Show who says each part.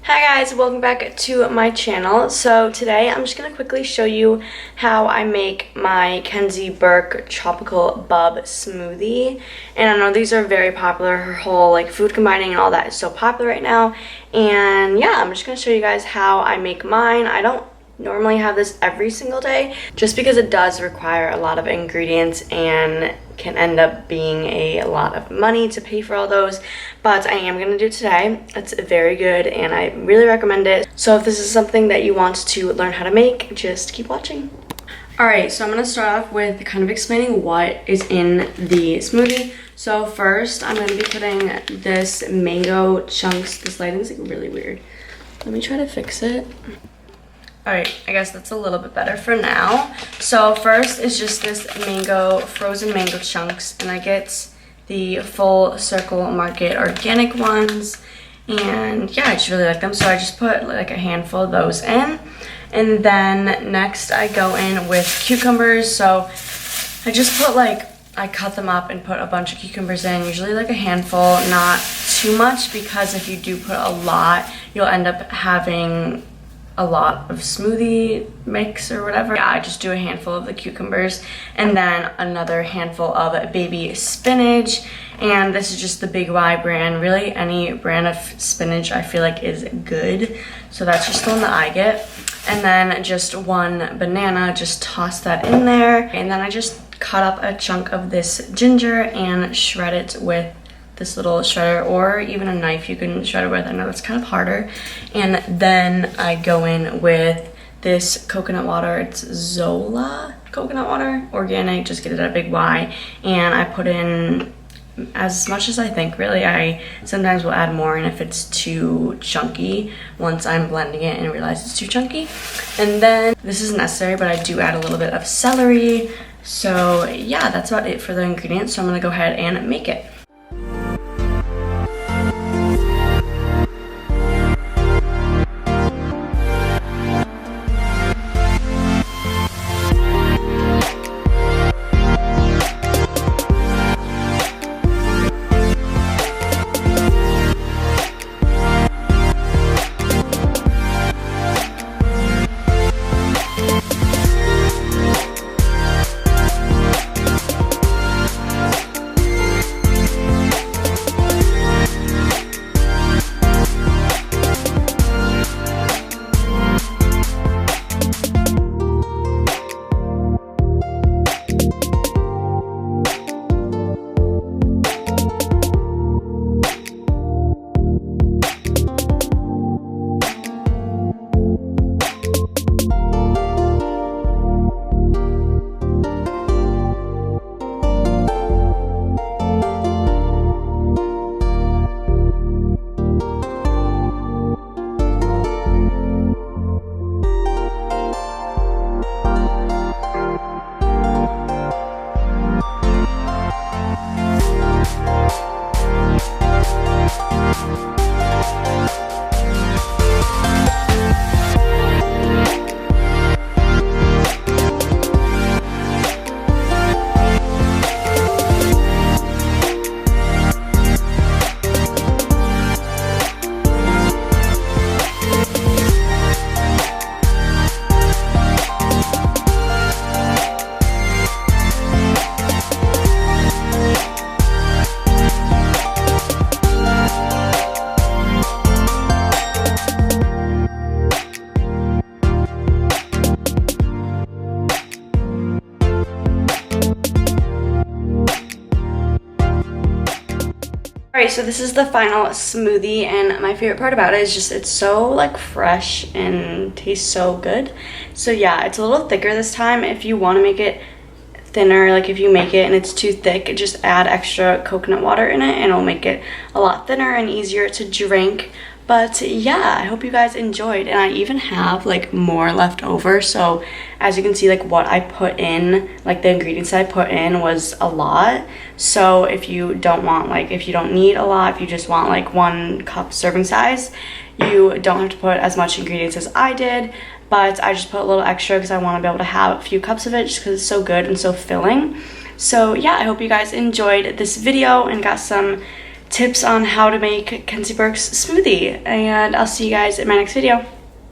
Speaker 1: Hi guys, welcome back to my channel. So today I'm just going to quickly show you how I make my Kenzie Burke tropical bub smoothie. And I know these are very popular, her whole like food combining and all that is so popular right now. And yeah, I'm just going to show you guys how I make mine. I don't normally have this every single day just because it does require a lot of ingredients and can end up being a lot of money to pay for all those, but I am going to do it today. It's very good and I really recommend it. So if this is something that you want to learn how to make, just keep watching. Alright, so I'm going to start off with kind of explaining what is in the smoothie. So first I'm going to be putting this mango chunks. This lighting is like really weird. Let me try to fix it. Alright, I guess that's a little bit better for now. So first is just this frozen mango chunks, and I get the Full Circle Market organic ones, and yeah, I just really like them, so I just put like a handful of those in. And then next I go in with cucumbers, so I just put I cut them up and put a bunch of cucumbers in, usually like a handful, not too much, because if you do put a lot, you'll end up having a lot of smoothie mix or whatever. Yeah, I just do a handful of the cucumbers and then another handful of baby spinach, and this is just the Big Y brand. Really any brand of spinach I feel like is good, so that's just the one that I get. And then just one banana, just toss that in there, and then I just cut up a chunk of this ginger and shred it with this little shredder, or even a knife you can shred it with. I know that's kind of harder. And then I go in with this coconut water. It's Zola coconut water, organic, just get it at Big Y. And I put in as much as I think, really. I sometimes will add more, and if it's too chunky, once I'm blending it and realize it's too chunky. And then, this isn't necessary, but I do add a little bit of celery. So yeah, that's about it for the ingredients. So I'm gonna go ahead and make it. Alright, so this is the final smoothie, and my favorite part about it is just it's so like fresh and tastes so good. So yeah, it's a little thicker this time. If you want to make it thinner, like if you make it and it's too thick, just add extra coconut water in it and it'll make it a lot thinner and easier to drink. But yeah, I hope you guys enjoyed, and I even have like more left over. So as you can see, like what I put in, like the ingredients I put in was a lot. So if you don't want, like if you don't need a lot, if you just want like 1 cup serving size, you don't have to put as much ingredients as I did. But I just put a little extra because I want to be able to have a few cups of it just because it's so good and so filling. So yeah, I hope you guys enjoyed this video and got some tips on how to make Kenzie Burkes smoothie. And I'll see you guys in my next video.